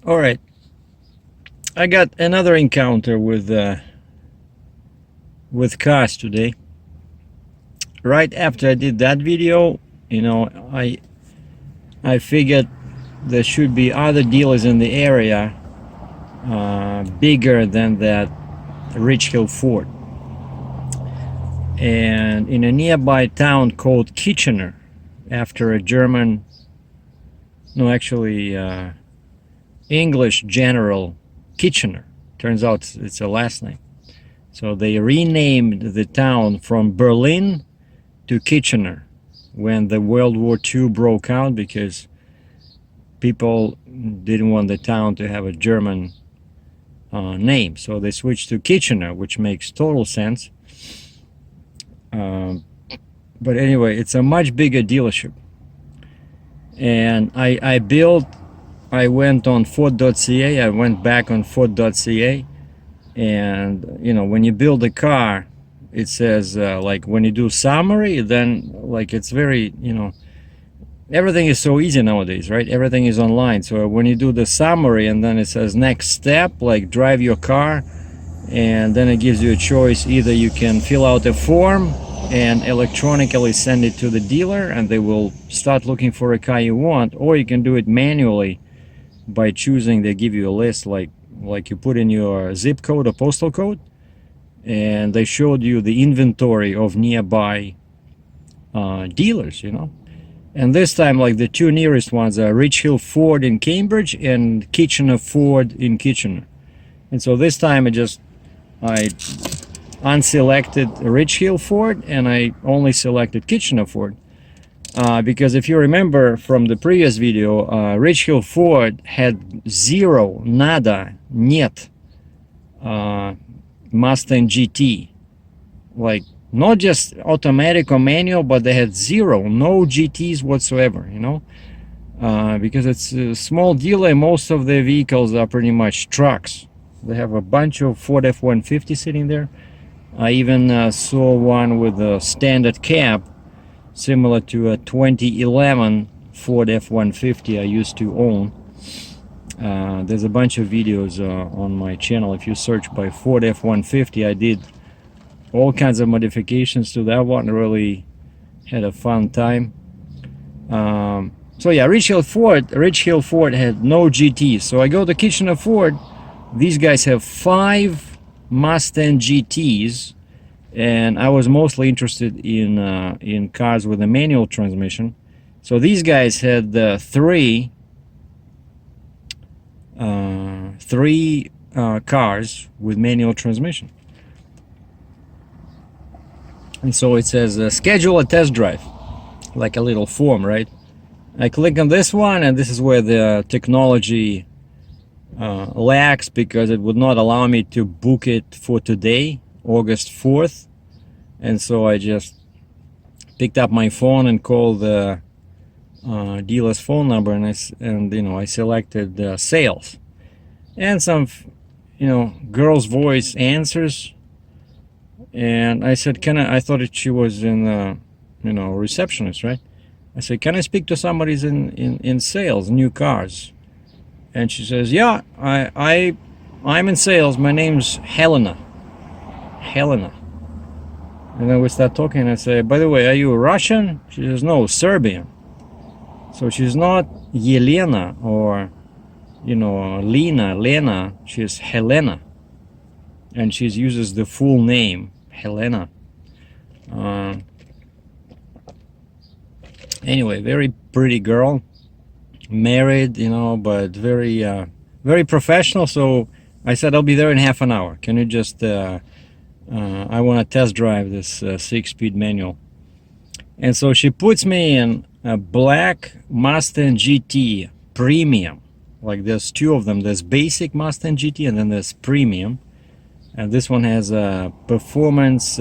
All right, I got another encounter with cars today. Right after I did that video, you know, I figured there should be other dealers in the area bigger than that Rich Hill Ford. And in a nearby town called Kitchener, after a German, no, actually English General Kitchener. Turns out it's a last name. So they renamed the town from Berlin to Kitchener when the World War II broke out, because people didn't want the town to have a German name. So they switched to Kitchener, which makes total sense. But anyway, it's a much bigger dealership. And I went on Ford.ca, I went back on Ford.ca, and you know, when you build a car, it says like when you do summary, then like it's very, you know, everything is so easy nowadays, right? Everything is online. So when you do the summary and then it says next step, like drive your car, and then it gives you a choice. Either you can fill out a form and electronically send it to the dealer and they will start looking for a car you want, or you can do it manually by choosing. They give you a list, like you put in your zip code or postal code, and they showed you the inventory of nearby dealers, you know. And this time, like, the two nearest ones are Rich Hill Ford in Cambridge and Kitchener Ford in Kitchener. And so this time I unselected Rich Hill Ford and I only selected Kitchener Ford. Because if you remember from the previous video, Rich Hill Ford had zero, nada, нет, Mustang GT. Like, not just automatic or manual, but they had zero, no GTs whatsoever, you know. Because it's a small dealer, most of their vehicles are pretty much trucks. They have a bunch of Ford F-150 sitting there. I even saw one with a standard cab, similar to a 2011 Ford F-150 I used to own. There's a bunch of videos on my channel. If you search by Ford F-150, I did all kinds of modifications to that one. Really had a fun time. So yeah, Rich Hill Ford had no GTs. So I go to Kitchener Ford. These guys have 5 Mustang GTs, and I was mostly interested in cars with a manual transmission. So these guys had three cars with manual transmission. And so it says schedule a test drive, like a little form, right? I click on this one, and this is where the technology lacks, because it would not allow me to book it for today, August 4th. And so I just picked up my phone and called the dealer's phone number, and you know, I selected sales, and some, you know, girl's voice answers, and I said, can I thought that she was in you know, receptionist, right? I said, can I speak to somebody in sales, new cars? And she says, yeah, I'm in sales. My name's Helena. And then we start talking, and I say, by the way, are you Russian? She says, no, Serbian. So she's not Yelena or, you know, Lena. She's Helena. And she uses the full name, Helena. Anyway, very pretty girl. Married, you know, but very very professional. So I said, I'll be there in half an hour. Can you just I want to test drive this 6-speed manual. And so she puts me in a black Mustang GT Premium. Like, there's two of them. There's basic Mustang GT and then there's Premium. And this one has a performance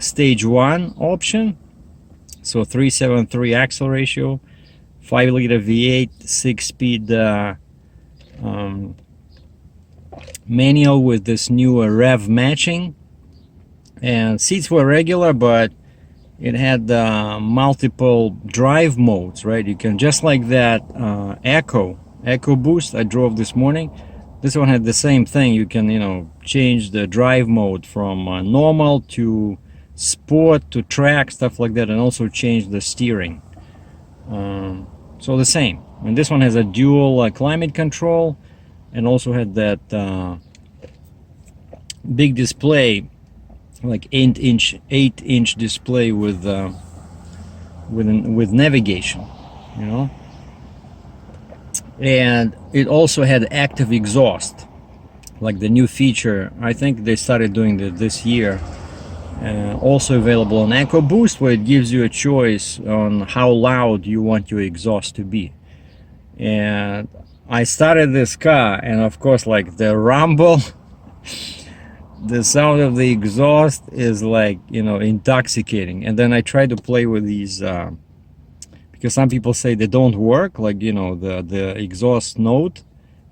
stage 1 option. So 373 axle ratio, 5-liter V8, 6-speed manual with this new rev matching. And seats were regular, but it had multiple drive modes, right? You can, just like that Ecoboost I drove this morning. This one had the same thing. You can, you know, change the drive mode from normal to sport to track, stuff like that, and also change the steering. So the same. And this one has a dual climate control, and also had that big display, like 8-inch display with navigation, you know. And it also had active exhaust, like the new feature. I think they started doing that this year. Also available on Ecoboost, where it gives you a choice on how loud you want your exhaust to be. And I started this car, and of course, like the rumble, the sound of the exhaust is like, you know, intoxicating. And then I tried to play with these, because some people say they don't work, like, you know, the exhaust note,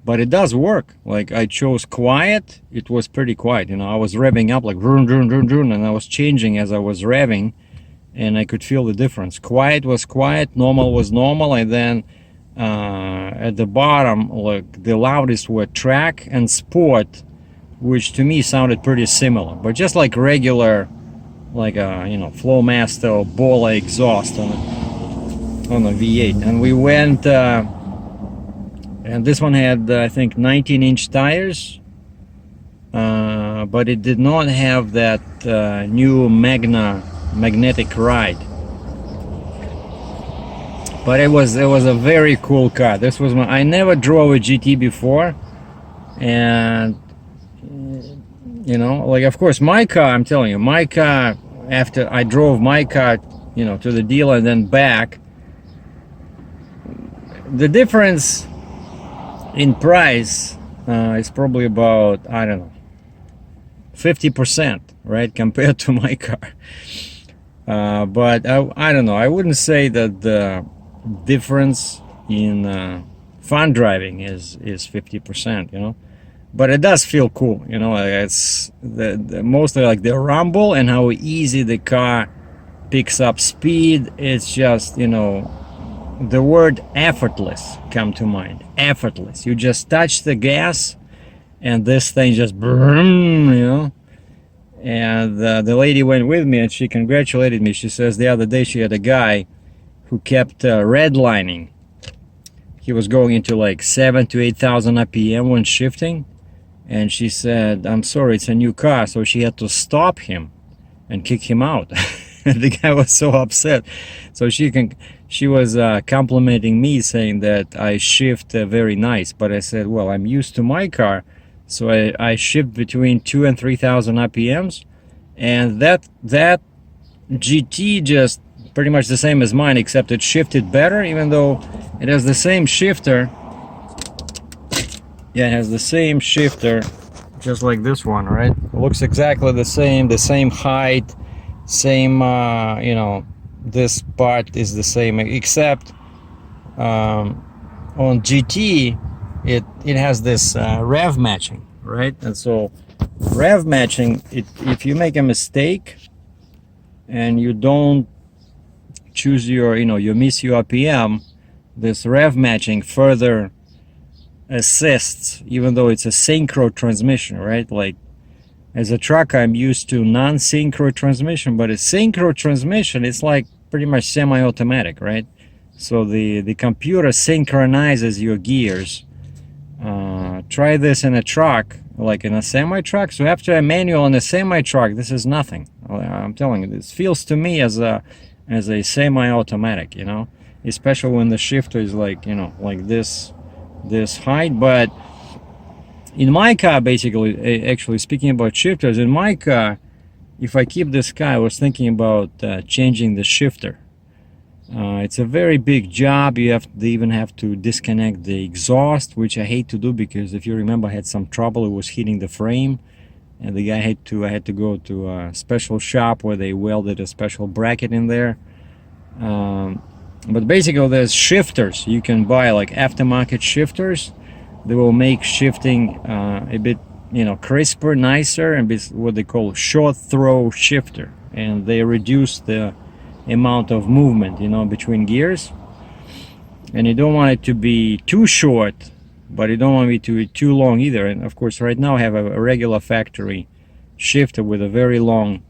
but it does work. Like I chose quiet, it was pretty quiet, you know. I was revving up like vroom, vroom, vroom, vroom, and I was changing as I was revving, and I could feel the difference. Quiet was quiet, normal was normal, and then at the bottom, like the loudest were track and sport, which to me sounded pretty similar, but just like regular, like a, you know, Flowmaster or Bola exhaust on a V8. And we went, and this one had I think 19-inch tires, but it did not have that new magnetic ride. But it was a very cool car. This was I never drove a GT before, and you know, like, of course, my car, I'm telling you, my car, after I drove my car, you know, to the dealer and then back, the difference in price is probably about, I don't know, 50%, right, compared to my car. But I don't know, I wouldn't say that the difference in fun driving is 50%, you know. But it does feel cool, you know. It's the mostly like the rumble and how easy the car picks up speed. It's just, you know, the word effortless come to mind. Effortless. You just touch the gas and this thing just boom, you know. And the lady went with me and she congratulated me. She says the other day she had a guy who kept redlining. He was going into like 7,000 to 8,000 RPM when shifting. And she said, I'm sorry, it's a new car. So she had to stop him and kick him out. The guy was so upset. So she was complimenting me, saying that I shift very nice. But I said, well, I'm used to my car. So I shift between 2,000 and 3,000 RPMs. And that GT just pretty much the same as mine, except it shifted better, even though it has the same shifter. Yeah, it has the same shifter, just like this one, right? It looks exactly the same height, same, you know, this part is the same, except on GT, it has this rev matching, right? And so rev matching, if you make a mistake and you don't choose your, you know, you miss your RPM, this rev matching further assists, even though it's a synchro transmission, right? Like as a trucker, I'm used to non-synchro transmission, but a synchro transmission, it's like pretty much semi-automatic, right? So the computer synchronizes your gears. Try this in a truck, like in a semi-truck. So after a manual in a semi-truck, this is nothing. I'm telling you, this feels to me as a semi-automatic, you know, especially when the shifter is like, you know, like this height. But in my car, basically, actually speaking about shifters, in my car, if I keep this car, I was thinking about changing the shifter. It's a very big job. You even have to disconnect the exhaust, which I hate to do, because if you remember, I had some trouble. It was hitting the frame, and I had to go to a special shop where they welded a special bracket in there. But basically, there's shifters you can buy, like aftermarket shifters. They will make shifting a bit, you know, crisper, nicer, and what they call short throw shifter, and they reduce the amount of movement, you know, between gears. and you don't want it to be too short, but you don't want it to be too long either. And of course, right now I have a regular factory shifter with a very long,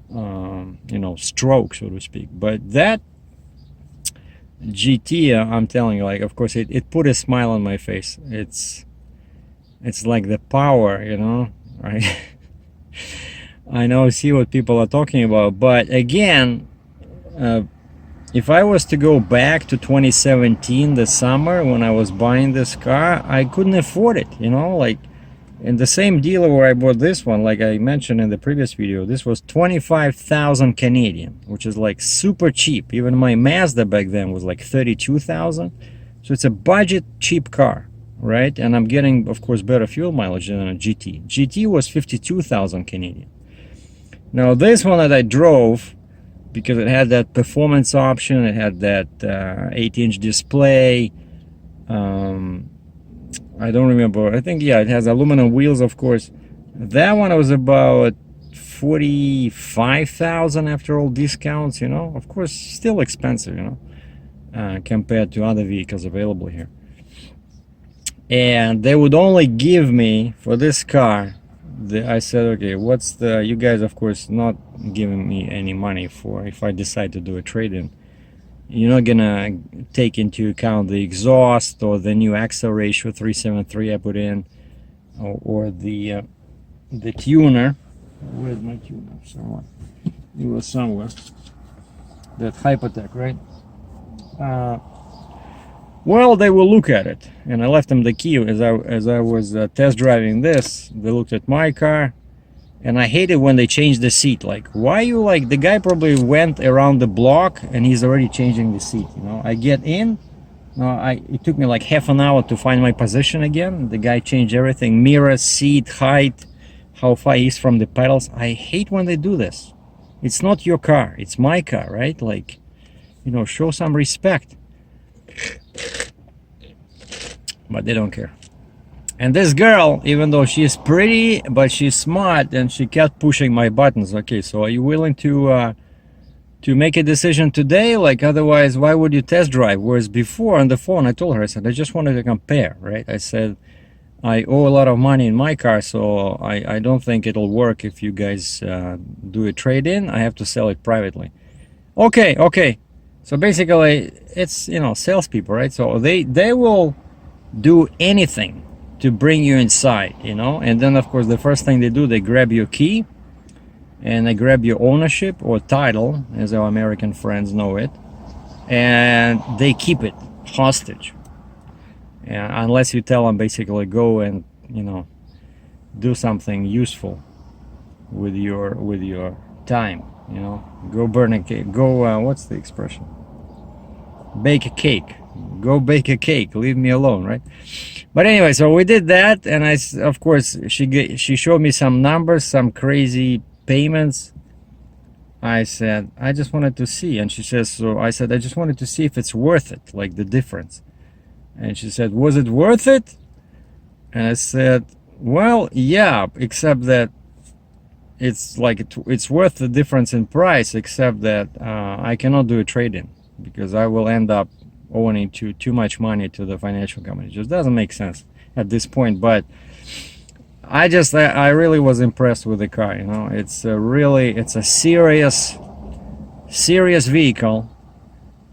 you know, stroke, so to speak. But that GT, I'm telling you, like, of course, it put a smile on my face. It's like the power, you know, right? I know, see what people are talking about, but again, if I was to go back to 2017, the summer when I was buying this car, I couldn't afford it, you know, like in the same dealer where I bought this one, like I mentioned in the previous video, this was 25,000 Canadian, which is like super cheap. Even my Mazda back then was like 32,000. So it's a budget cheap car, right? And I'm getting, of course, better fuel mileage than a GT. GT was 52,000 Canadian. Now this one that I drove, because it had that performance option, it had that 8-inch display, I don't remember, I think, yeah, it has aluminum wheels, of course. That one was about 45,000 after all discounts, you know, of course, still expensive, you know, compared to other vehicles available here. And they would only give me for this car, I said, okay, what's the, you guys, of course, not giving me any money for if I decide to do a trade-in. You're not gonna take into account the exhaust or the new axle ratio 373 I put in, or the tuner. Where's my tuner? Somewhere. It was somewhere. That Hypertech, right? Well, they will look at it, and I left them the key as I was test driving this. They looked at my car, and I hate it when they change the seat. Like, why you, like, the guy probably went around the block and he's already changing the seat, you know. I get in, it took me like half an hour to find my position again. The guy changed everything, mirror, seat, height, how far he's from the pedals. I hate when they do this. It's not your car, it's my car, right? Like, you know, show some respect. But they don't care. And this girl, even though she's pretty, but she's smart, and she kept pushing my buttons. Okay, so are you willing to make a decision today? Like, otherwise, why would you test drive? Whereas before on the phone, I told her, I said, I just wanted to compare, right? I said, I owe a lot of money in my car, so I don't think it'll work if you guys do a trade-in. I have to sell it privately. Okay. So basically, it's, you know, salespeople, right? So they will do anything to bring you inside, you know. And then, of course, the first thing they do, they grab your key and they grab your ownership or title, as our American friends know it, and they keep it hostage. And unless you tell them basically go and, you know, do something useful with your time, you know, go burn a cake, go what's the expression, bake a cake, go bake a cake, leave me alone, right? But anyway, so we did that, and of course she showed me some numbers, some crazy payments. I said, I just wanted to see, and she says, so I said, I just wanted to see if it's worth it, like the difference. And she said, was it worth it? And I said, well, yeah, except that it's like it's worth the difference in price, except that I cannot do a trade-in because I will end up owing too much money to the financial company. It just doesn't make sense at this point. But I really was impressed with the car, you know. It's a serious vehicle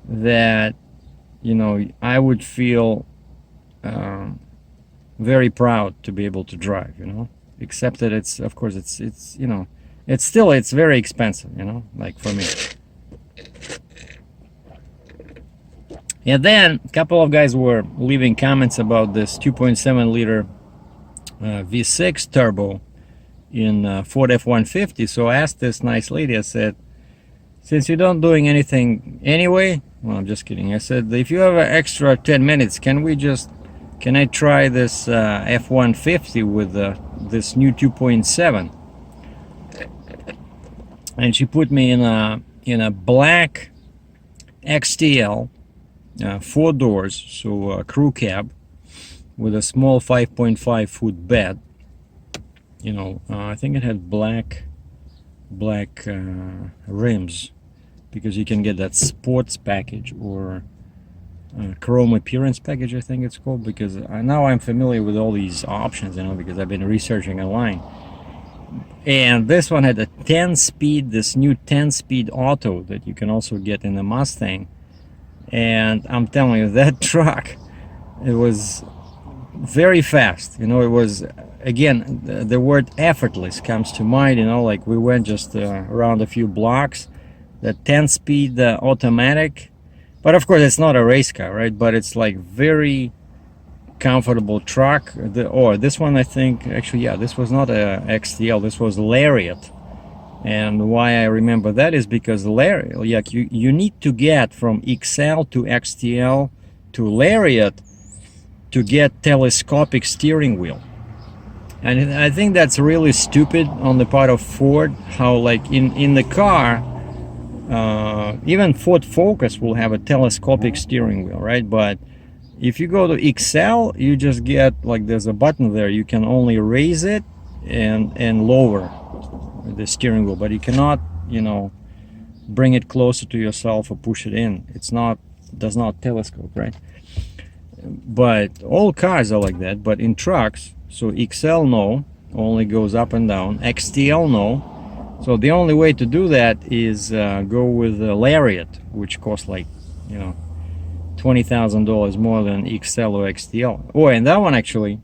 that, you know, I would feel very proud to be able to drive, you know. Except that it's, of course, it's you know, it's very expensive, you know, like for me. And then a couple of guys were leaving comments about this 2.7 liter V6 turbo in Ford F150. So I asked this nice lady, I said, since you're not doing anything anyway, well, I'm just kidding. I said, if you have an extra 10 minutes, can I try this F150 with this new 2.7? And she put me in a black XTL, 4 doors, so a crew cab with a small 5.5 foot bed. You know, I think it had black rims, because you can get that sports package, or chrome appearance package, I think it's called, because now I'm familiar with all these options, you know, because I've been researching online. And this one had a 10-speed, this new 10-speed auto that you can also get in the Mustang. And I'm telling you, that truck, it was very fast. You know, it was, again, the word effortless comes to mind. You know, like we went just around a few blocks. The 10-speed automatic, but of course it's not a race car, right? But it's like very comfortable truck. This one, I think, actually, yeah, this was not a XTL, this was Lariat. And why I remember that is because Lariat, yeah, you need to get from XL to XTL to Lariat to get telescopic steering wheel. And I think that's really stupid on the part of Ford, how like in the car, even Ford Focus will have a telescopic steering wheel, right? But if you go to XL, you just get, like, there's a button there, you can only raise it and lower the steering wheel, but you cannot, you know, bring it closer to yourself or push it in. It's not, does not telescope, right? But all cars are like that. But in trucks, so XL no, only goes up and down. XTL no. So the only way to do that is go with the Lariat, which costs like, you know, $20,000 more than XL or XTL. Oh, and that one actually,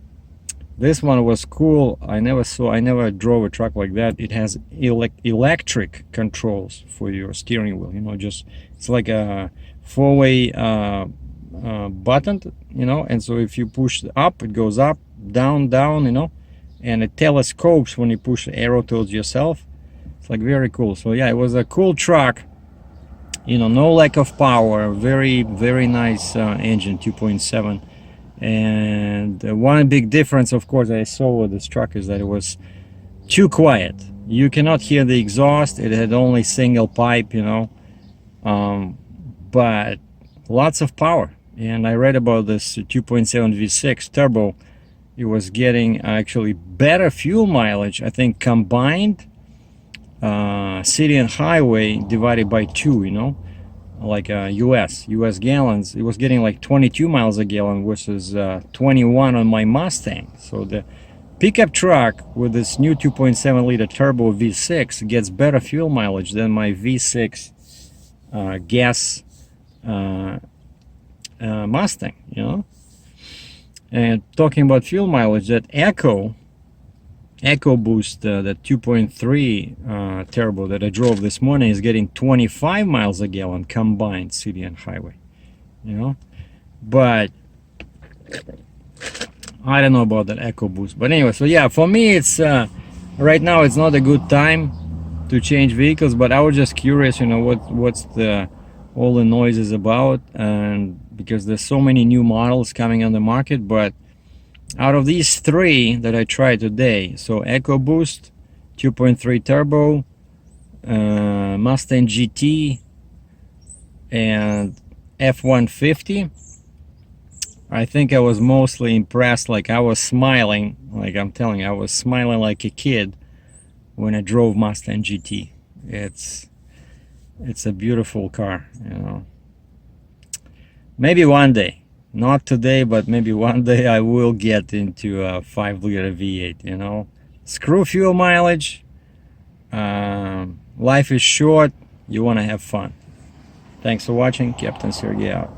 this one was cool. I never drove a truck like that. It has electric controls for your steering wheel. You know, just it's like a four-way button. You know, and so if you push up, it goes up, down, down. You know, and it telescopes when you push the arrow towards yourself. It's like very cool. So yeah, it was a cool truck. You know, no lack of power. Very, very nice engine, 2.7. And one big difference, of course, I saw with this truck is that it was too quiet. You cannot hear the exhaust. It had only single pipe, you know, but lots of power. And I read about this 2.7 V6 turbo. It was getting actually better fuel mileage, I think, combined city and highway divided by 2, you know, like US gallons. It was getting like 22 miles a gallon versus 21 on my Mustang. So the pickup truck with this new 2.7 liter turbo V6 gets better fuel mileage than my V6 gas Mustang, you know. And talking about fuel mileage, that Ecoboost, the 2.3 turbo that I drove this morning is getting 25 miles a gallon combined city and highway, you know. But I don't know about that Ecoboost. But anyway, so yeah, for me it's right now it's not a good time to change vehicles, but I was just curious, you know, what's the all the noise is about, and because there's so many new models coming on the market. But out of these 3 that I tried today, so Ecoboost, 2.3 turbo, Mustang GT, and F150, I think I was mostly impressed. Like I was smiling, like I'm telling you, I was smiling like a kid when I drove Mustang GT. It's a beautiful car, you know. Maybe one day, not today, but maybe one day I will get into a 5-liter V8, you know. Screw fuel mileage. Life is short. You want to have fun. Thanks for watching. Captain Sergei out.